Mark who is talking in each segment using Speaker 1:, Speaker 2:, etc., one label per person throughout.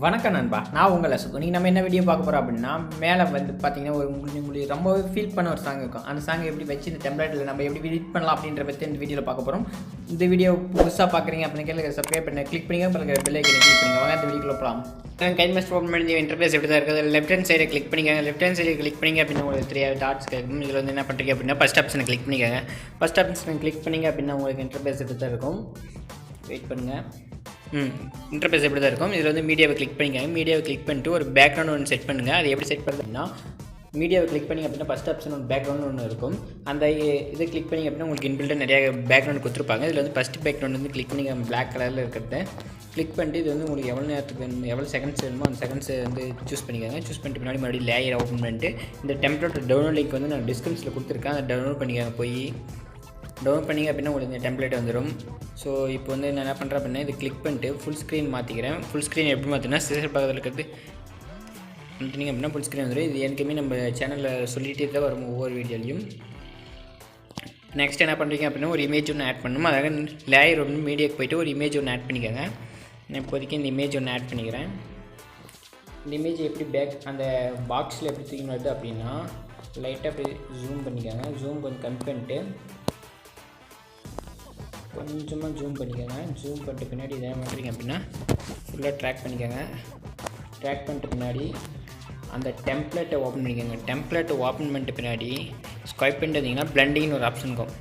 Speaker 1: வணக்கம் நண்பா, நான் உங்களை சுத்தம். நீங்கள் நம்ம என்ன வீடியோ பார்க்க போகிறோம் அப்படின்னா, மேலே வந்து பார்த்தீங்கன்னா உங்களுக்கு ரொம்பவே ஃபீல் பண்ண ஒரு சாங் இருக்கும். அந்த சாங் எப்படி வச்சு இந்த டெம்ப்ளேட்டில் நம்ம எப்படி எடிட் பண்ணலாம் அப்படின்ற பற்றி இந்த வீடியோவில் பார்க்க போகிறோம். இந்த வீடியோ புதுசாக பார்க்குறீங்க அப்படின்னு கேள்வி சப்ஸ்கிரைப் பண்ணி கிளிக் பண்ணிங்க, அப்புறம் பெல் ஐக்கனை கிளிக் பண்ணிங்க. வாங்க இந்த வீடியோக்குள்ள போகலாம். கைன்மாஸ்டர் ஓப்பன் பண்ணி இன்டர்ஃபேஸ் எப்படி தான் இருக்குது. லெஃப்ட் ஹேண்ட் சைடை கிளிக் பண்ணிக்கோங்க. லெஃப்ட் ஹேண்ட் சைடு கிளிக் பண்ணிங்க அப்படின்னா உங்களுக்கு 3 டாட்ஸ் கேட்கும். இதில் வந்து என்ன பண்ணுறீங்க அப்படின்னா ஃபஸ்ட் ஆப்ஷனை கிளிக் பண்ணிக்கோங்க. ஃபஸ்ட் ஆப்ஷனை கிளிக் பண்ணிங்க அப்படின்னா உங்களுக்கு இன்டர்ஃபேஸ் எப்படி தான் இருக்கும். வெயிட் பண்ணுங்கள். இன்டர்ஃபேஸ் எப்படி தான் இருக்கும். இதில் வந்து மீடியாவை கிளிக் பண்ணிக்கோங்க. மீடியாவை கிளிக் பண்ணிட்டு ஒரு பேக்ரவுண்ட் ஒன்று செட் பண்ணுங்கள். அது எப்படி செட் பண்ணுறதுன்னா, மீடியாவை கிளிக் பண்ணிங்க அப்படின்னா ஃபஸ்ட் ஆப்ஷன் ஒரு பேக்ரவுண்ட் ஒன்று இருக்கும். அந்த இதை கிளிக் பண்ணிங்க அப்படின்னா உங்களுக்கு இன்பில்ட்டாக நிறையா பேக்ரவுண்ட் கொடுத்துருப்பாங்க. இதில் வந்து ஃபஸ்ட் பேக்ரவுண்ட் வந்து கிளிக் பண்ணிங்க, பிளாக் கலரில் இருக்கிறத கிளிக் பண்ணிட்டு இது வந்து உங்களுக்கு எவ்வளோ நேரத்துக்கு வேணும், எவ்வளோ செகண்ட்ஸ் வேணுமோ அந்த செகண்ட்ஸை வந்து சூஸ் பண்ணிக்கோங்க. சூஸ் பண்ணிட்டு பின்னாடி மறுபடியும் லேயர் ஓப்பன் பண்ணிட்டு இந்த டெம்ப்ளேட் டவுன்லோட் லிங்க் வந்து நான் டிஸ்கிரிப்ஷனில் கொடுத்துருக்கேன். அதை டவுன்லோட் பண்ணிக்கோங்க. போய் டவுன்லோட் பண்ணிங்க அப்படின்னா உங்களுக்கு இந்த டெம்ப்ளேட் வந்துடும். ஸோ இப்போ வந்து நான் என்ன பண்ணுறேன் அப்படின்னா இது கிளிக் பண்ணிட்டு ஃபுல் ஸ்க்ரீன் மாற்றிக்கிறேன். ஃபுல் ஸ்க்ரீன் எப்படி மாற்றினா சிசர் பக்கத்தில் இருக்கிறது மாற்றினீங்க அப்படின்னா ஃபுல் ஸ்க்ரீன் வந்துடும். இது எனக்குமே நம்ம சேனலில் சொல்லிகிட்டே தான் வரும் ஒவ்வொரு வீடியோலையும். நெக்ஸ்ட் என்ன பண்ணுறீங்க அப்படின்னா ஒரு இமேஜ் ஒன்று ஆட் பண்ணணும். அதாவது லேயர் ஒன்று மீடியாவுக்கு போய்ட்டு ஒரு இமேஜ் ஒன்று ஆட் பண்ணிக்கோங்க. நான் இப்போதைக்கு இந்த இமேஜ் ஒன்று ஆட் பண்ணிக்கிறேன். இந்த இமேஜ் எப்படி பேக் அந்த பாக்ஸில் எப்படி தூக்கி வருது அப்படின்னா லைட்டாக அப்படி ஜூம் பண்ணிக்கோங்க. ஜூம் கொஞ்சம் கம்மி பண்ணிட்டு கொஞ்சமாக ஜூம் பண்ணிக்கோங்க. ஜூம் பண்ணிட்டு பின்னாடி இதை பண்ணுறீங்க அப்படின்னா ஃபுல்லாக ட்ராக் பண்ணிக்கோங்க. ட்ராக் பண்ணிட்டு பின்னாடி அந்த டெம்ப்ளேட்டை ஓப்பன் பண்ணிக்கோங்க. டெம்ப்ளேட்டை ஓப்பன் பண்ணிட்டு பின்னாடி ஸ்வைப் பண்ணிட்டு வந்தீங்கன்னா பிளண்டிங்னு ஒரு ஆப்ஷன் இருக்கும்.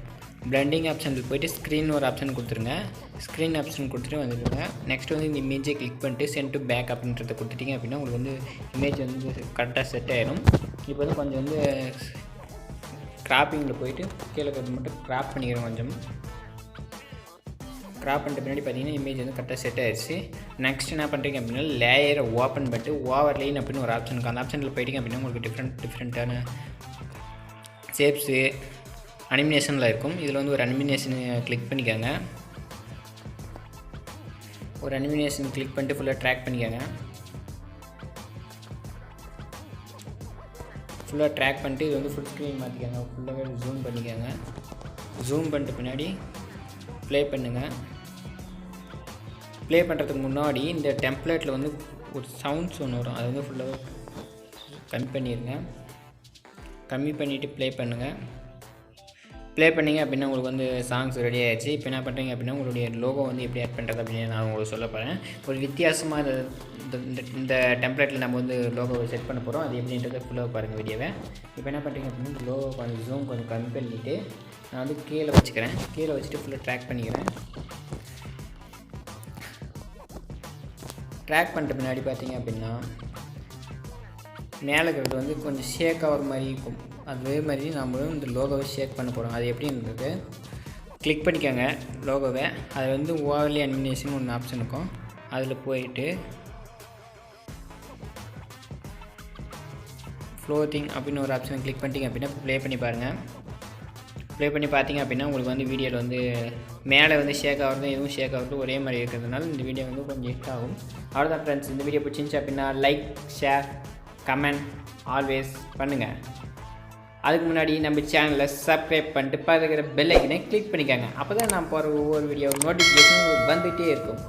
Speaker 1: பிளண்டிங் ஆப்ஷனுக்கு போய்ட்டு ஸ்க்ரீன் ஒரு ஆப்ஷன் கொடுத்துருங்க. ஸ்க்ரீன் ஆப்ஷன் கொடுத்துட்டு வந்துடுங்க. நெக்ஸ்ட் வந்து இந்த இமேஜை கிளிக் பண்ணிட்டு சென்ட் டு பேக் அப்படின்றத கொடுத்துட்டிங்க அப்படின்னா உங்களுக்கு வந்து இமேஜ் வந்து கரெக்டாக செட் ஆகிடும். இப்போ வந்து கொஞ்சம் வந்து கிராப்பிங்கில் போய்ட்டு கீழே மட்டும் கிராப் பண்ணிக்கிறோம். கொஞ்சம் கிராப் பண்ணிட்டு பின்னாடி பார்த்தீங்கன்னா இமேஜ் வந்து கரெக்டாக செட் ஆகிடுச்சு. நெக்ஸ்ட் என்ன பண்ணுறீங்க அப்படின்னா லேயரை ஓப்பன் பண்ணிட்டு ஓவர்லைன் அப்படின்னு ஒரு ஆப்ஷன் இருக்குது. அந்த ஆப்ஷனில் போயிட்டீங்க அப்படின்னா உங்களுக்கு டிஃப்ரெண்ட்டான ஷேப்ஸு அனிமினேஷனில் இருக்கும். இதில் வந்து ஒரு அனிமினேஷன் கிளிக் பண்ணிக்கோங்க. ஒரு அனிமினேஷன் கிளிக் பண்ணிட்டு ஃபுல்லாக ட்ராக் பண்ணிக்கோங்க. ஃபுல்லாக ட்ராக் பண்ணிட்டு இது வந்து ஃபுல் ஸ்க்ரீன் மாற்றிக்கோங்க. ஃபுல்லாகவே ஜூம் பண்ணிக்கோங்க. ஜூம் பண்ணிட்டு பின்னாடி ப்ளே பண்ணுங்கள். ப்ளே பண்ணுறதுக்கு முன்னாடி இந்த டெம்ப்ளேட்டில் வந்து ஒரு சவுண்ட்ஸ் ஒன்று வரும். அது வந்து ஃபுல்லாக கம்மி பண்ணிடுங்க. கம்மி பண்ணிவிட்டு ப்ளே பண்ணுங்கள். ப்ளே பண்ணிங்க அப்படின்னா உங்களுக்கு வந்து சாங்ஸ் ரெடி ஆகிடுச்சு. இப்போ என்ன பண்ணுறீங்க அப்படின்னா உங்களுடைய லோகோ வந்து எப்படி ஆட் பண்ணுறது அப்படின்னு நான் உங்களுக்கு சொல்ல போகிறேன். ஒரு வித்தியாசமாக இந்த டெம்ப்ளேட்டில் நம்ம வந்து லோகோவை செட் பண்ண போகிறோம். அது எப்படின்றத ஃபுல்லாக பாருங்கள் வீடியோவை. இப்போ என்ன பண்ணுறீங்க அப்படின்னா லோகோ கொஞ்சம் ஜூம் கொஞ்சம் கம்மி பண்ணிவிட்டு நான் வந்து கீழே வச்சுக்கிறேன். கீழே வச்சுட்டு ஃபுல்லாக ட்ராக் பண்ணிக்கிறேன். ட்ராக் பண்ணிட்டு பின்னாடி பார்த்தீங்க அப்படின்னா மேலே இருக்கிறது வந்து கொஞ்சம் ஷேக் ஆகிற மாதிரி இருக்கும். அதே மாதிரி நம்ம இந்த லோகோவை ஷேக் பண்ண போகிறோம். அது எப்படின்றது கிளிக் பண்ணிக்கோங்க லோகோவை. அது வந்து ஓவர்லி அனிமினேஷன் ஒன்று ஆப்ஷன் இருக்கும். அதில் போயிட்டு ஃப்ளோட்டிங் அப்படின்னு ஒரு ஆப்ஷனை கிளிக் பண்ணிட்டீங்க அப்படின்னா ப்ளே பண்ணி பாருங்கள். ப்ளே பண்ணி பார்த்தீங்க அப்படின்னா உங்களுக்கு வந்து வீடியோவில் வந்து மேலே வந்து ஷேக் ஆகிறதும் எதுவும் ஷேக் ஆகிறதும் ஒரே மாதிரி இருக்கிறதுனால இந்த வீடியோ வந்து கொஞ்சம் ஹிட் ஆகும். அவ்வளோதான் ஃப்ரெண்ட்ஸ். இந்த வீடியோ பிடிச்சிருந்துச்சு அப்படின்னா லைக், ஷேர், கமெண்ட் ஆல்வேஸ் பண்ணுங்கள். அதுக்கு முன்னாடி நம்ம சேனலை சப்ஸ்கிரைப் பண்ணிட்டு பக்கத்துல பெல் ஐக்கனை கிளிக் பண்ணிக்கோங்க. அப்போ தான் நான் போகிற ஒவ்வொரு வீடியோ நோட்டிஃபிகேஷன் உங்களுக்கு வந்துகிட்டே இருக்கும்.